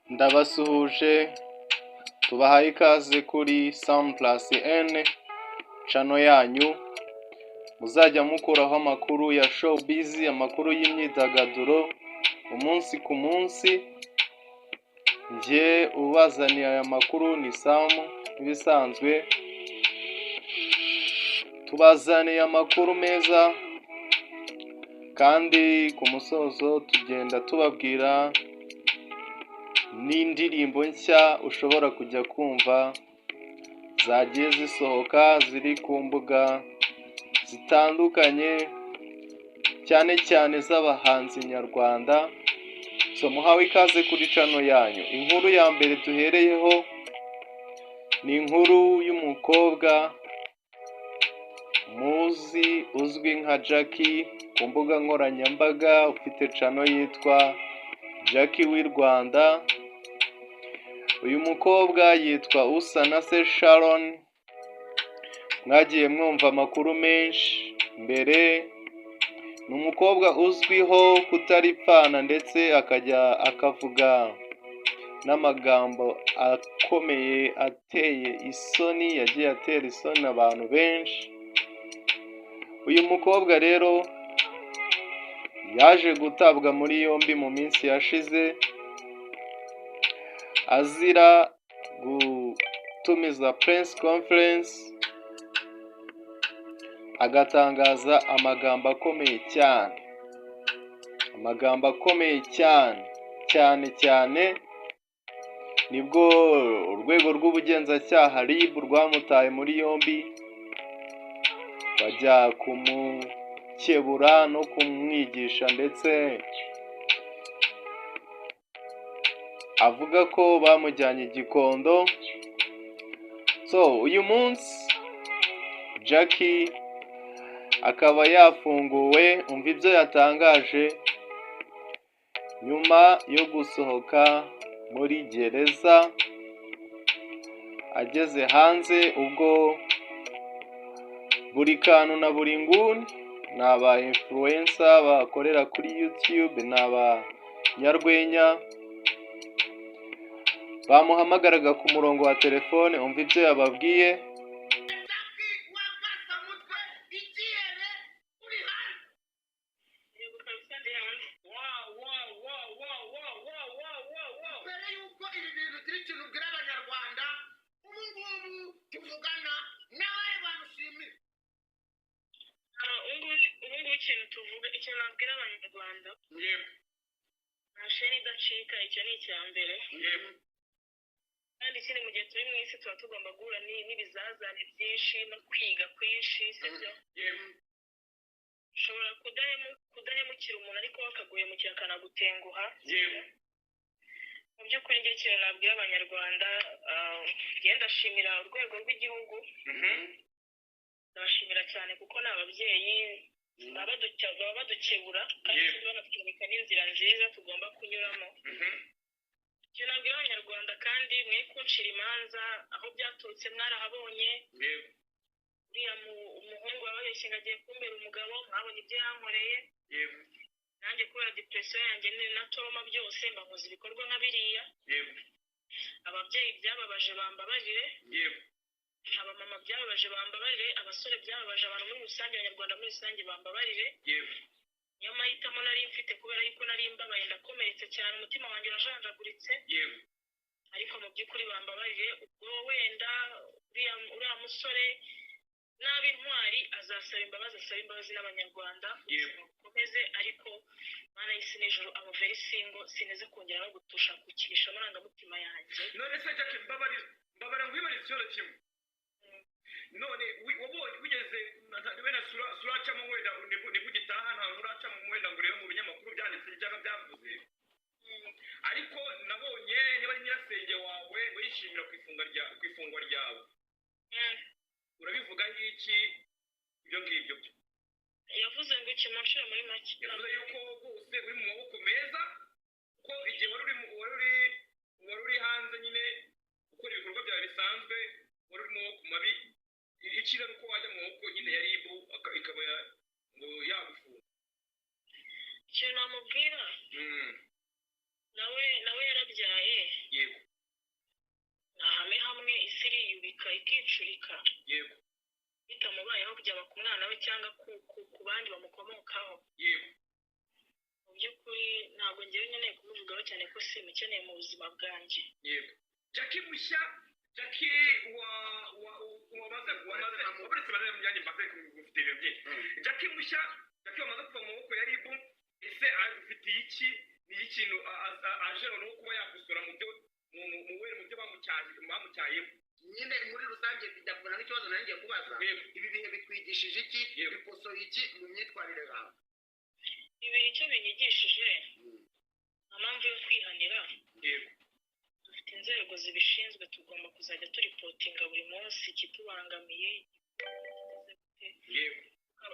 Ndabasuhuje tubahaye ikaze kuri Sam+N channel yanyu muzajya mukuraho amakuru ya showbiz, amakuru y'imyidagaduro umunsi ku munsi. Njye ubazaniye aya makuru ni Sam. Ibisanzwe tubazaniye amakuru meza kandi ku musozo tugenda tubabwira n'indirimbo nshya ushobora kujya kumva zagiye zisohoka ziri ku mbuga zitandukanye cyane cyane z'abahanzi nyarwanda. So muhawe ikaze kuri channel yanyu. Inkuru ya mbere duhereyeho ni inkuru y'umukobwa muzi uzwi nka Jackie ku mbuga nkoranyambaga, ufite channel yitwa Jackie w'i Rwanda. Uyu mukobwa yitwa Usanase Sharon. Mwagiye mwumva amakuru menshi mbere. Ni umukobwa uzwiho kutaripfana ndetse akajya akavuga n'amagambo akomeye ateye isoni, yagiye atera isoni abantu benshi. Uyu mukobwa rero yaje gutabwa muri yombi mu minsi yashize azira gutumiza press conference agatangaza amagambo akomeye cyane, cyane. Nibwo urwego rw'ubugenzacyaha RIB rwamutaye muri yombi, bajya kumukebura no kumwigisha, ndetse avuga ko bamujyanye i Gikondo. So uyu munsi Jackie akaba yafunguwe. Umva ibyo yatangaje nyuma yo gusohoka muri gereza. Ageze hanze, ubwo buri kantu na buri nguni, ni aba influencer bakorera kuri YouTube, ni abanyarwenya bamuhamagaraga ku murongo wa telefone. Umva ibyo yababwiye. Ikintu nabwira abanyarwanda, ntasheni idacika. Icyo ni icya mbere. Kandi ikindi, mu gihe turi mu isi tuba tugomba guhura n'ibizazane byinshi no kwiga kwinshi, sibyo? Ushobora kudahemukira umuntu ariko wakaguhemukira akanagutenguha. Mu by'ukuri njye ikintu nabwira abanyarwanda, ndashimira urwego rw'igihugu. Ndabashimira cyane kuko ni ababyeyi baba badukebura kandi banatwereka n'inzira nziza tugomba kunyuramo. Ikintu nabwira abanyarwanda kandi, mwe kuncira imanza aho byaturutse mwarahabonye. Uriya umuhungu wababeshye ngo agiye kumbera umugabo, mwabonye ibyo yankoreye. Nanjye kubera depression yanjye na trauma byose mbakoze ibikorwa nka biriya. Ababyeyi byababaje bambabarire. Abamama byababaje bambabarire. Abasore byababaje, abantu muri rusange, abanyarwanda muri rusange bambabarire. Niyo mahitamo nari mfite, kubera yuko nari mbabaye, ndakomeretse cyane, umutima wanjye urajanjaguritse. Ariko mu by'ukuri bambabarire. Ubwo wenda uriya musore nabi intwari azasaba imbabazi n'abanyarwanda. Ukomeze, ariko Mana y'isi n'ijuru, abo very single, sineze kongera no gutusha kukinisha amarangamutima yanjye. None se Jackie, mbabara ngwibariza ikibazo kimwe. None wabonye ugeze wenda suracamo wenda nibugitaha nta uracamo wenda ngo urebe mu binyamakuru byanditse cyangwa byavuze. Ariko nabonye niba ari nyirasenge wawe wishimira ku ifungwa ryawe. Urabivuga nk'iki ibyo ngibyo byo? Yavuze ngo ikimushire muri make. Yavuze yuko rwose uri mu maboko meza, ko igihe wari uri hanze nyine ukora ibikorwa byawe bisanzwe, wari uri mu maboko mabi. Ikira nuko wajya mu maboko nyine ya RIB ikaba ngo yagufunga. Ikintu namubwira, nawe yarabyaye. ikicurika yego bitamubayeho byaba ku mwana we cyangwa ku bandi bamukomokaho yego mu by'ukuri ntabwo ngewe nkeneye kumuvugaho cyane ko simukeneye mu buzima bwanjye yego Jackie mushya Jackie wamaze bazanye mu myanya mbaze mufite ibintu byinshi Jackie mushya Jackie wamaze kuva mu maboko ya ribu ese afitiye iki ni ikintu aje no kuba yakosora mu byo bamucyayemo nyine muri rusange bijyakubona n'ikibazo nari ngiye kubaza ibi bihe bikwigishije iki bikosoye iki mu myitwarire yawe ibi icyo binyigishije mpamvu yo kwihanira dufite inzego zibishinzwe tugomba kuzajya turipotinga buri munsi ikitubangamiye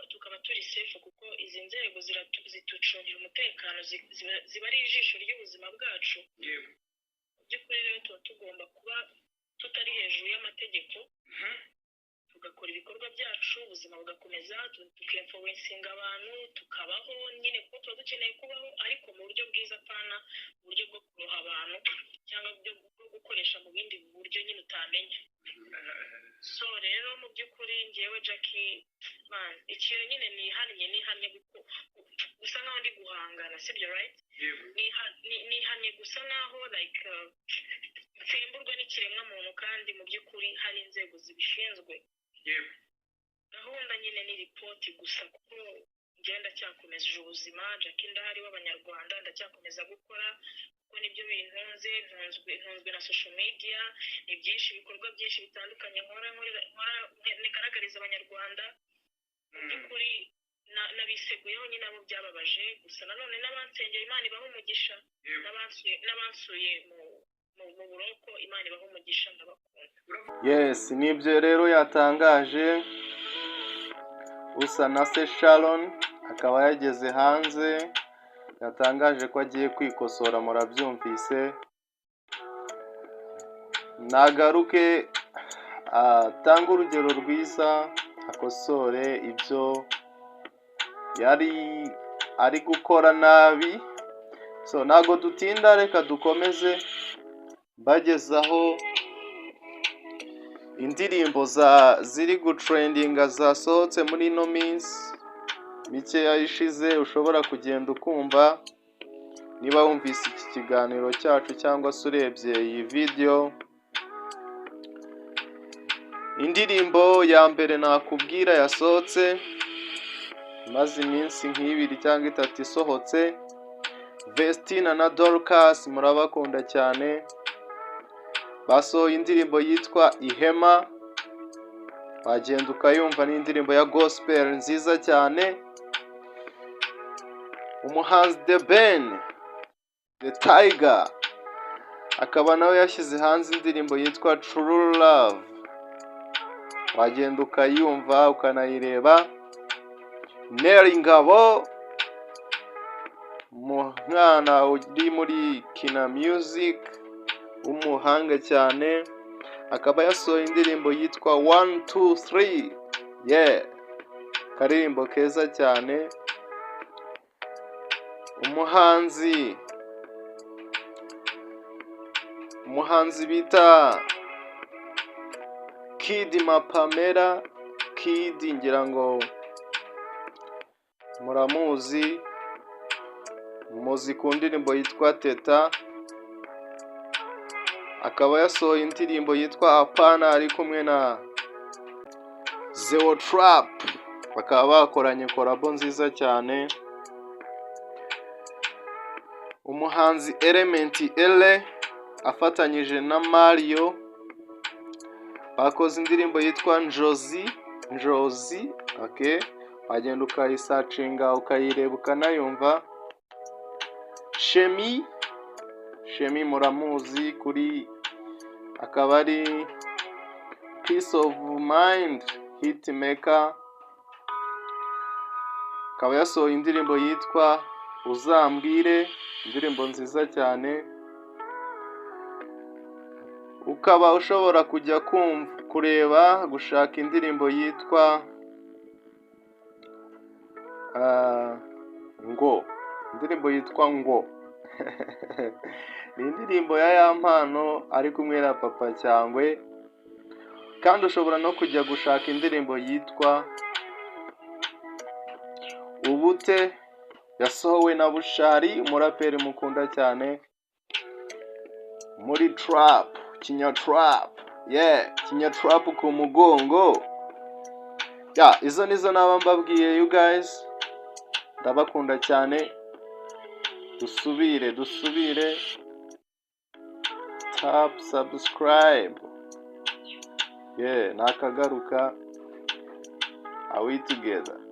tukaba turi sefu kuko izi nzego zitucungira umutekano ziba ari ijisho ry'ubuzima bwacu mu by'ukuri rero tuba tugomba kuba tutari hejuru y'amategeko tugakora ibikorwa byacu ubuzima bugakomeza tukinfluencinga abantu tukabaho nyine kuko tuba dukeneye kubaho ariko mu buryo bwiza pana uburyo bwo kuroha abantu cyangwa bwo gukoresha mu bindi buryo nyine utamenya so rero mu by'ukuri ngewe Jackie man ikintu nyine nihannye gusa nkaho ndi guhangana sibyo right nihannye gusa nkaho like nsemburwa n'ikiremwa muntu kandi mu by'ukuri hari inzego zibishinzwe gahunda nyine ni ripoti gusa kuko njyewe ndacyakomeje ubuzima Jackie ndahari w'abanyarwanda ndacyakomeza gukora kuko nibyo bintunze ntunzwe na social media ni byinshi ibikorwa byinshi bitandukanye nkora nigaragariza abanyarwanda mu by'ukuri nabiseguyeho nyine abo byababaje gusa nanone n'abansengera Imana ibaha umugisha n'abansuye mu buroko Imana ibaha umugisha ndabakunda yes nibyo rero yatangaje usa na se Sharon akaba yageze hanze yatangaje ko agiye kwikosora murabyumvise nagaruke atanga urugero rwiza akosore ibyo yari ari gukora nabi so ntago dutinda reka dukomeze bagezaho indirimbo ziri gutrendinga zasohotse muri ino minsi mikeya ishize ushobora kugenda ukumva niba wumvise iki kiganiro cyacu cyangwa se urebye iyi video indirimbo ya mbere nakubwira yasohotse maze iminsi nk'ibiri cyangwa itatu isohotse Vestina na Dorcas murabakunda cyane basohoye indirimbo yitwa Ihema wagenda ukayumva n'indirimbo ya gospel nziza cyane umuhanzi The Ben The Tiger akaba nawe yashyize hanze indirimbo yitwa True Love wagenda ukayumva ukanayireba Neri Ngabo umwana uri muri Kina Music umuhanga cyane akaba yasohoye indirimbo yitwa 123 yeah karirimbo keza cyane umuhanzi bita Kid Mapamela Kid ngira ngo muramuzi ku ndirimbo yitwa Teta akaba yasohoye indirimbo yitwa Apana ari kumwe na Zero Trap bakaba bakoranye korabo nziza cyane umuhanzi Element Ele afatanyije na Mario bakoze indirimbo yitwa Njozi okay wagenda ukayisearchinga ukayireba ukanayumva Shemi muramuzi kuri akaba ari Peace of Mind hitmaker akaba yasohoye indirimbo yitwa Uzambwire indirimbo nziza cyane ukaba ushobora kujya kureba gushaka indirimbo yitwa Ngo ni indirimbo ya Yampano ari kumwe na Papa Cyangwe kandi ushobora no kujya gushaka indirimbo yitwa Ubute yasohowe na Bushari, umuraperi mukunda cyane muri trap, Kinya trap, Kinya trap ku mugongo. Izo nizo naba mbabwiye you guys, ndabakunda cyane. Dusubire tap subscribe. Nakagaruka. Are we together?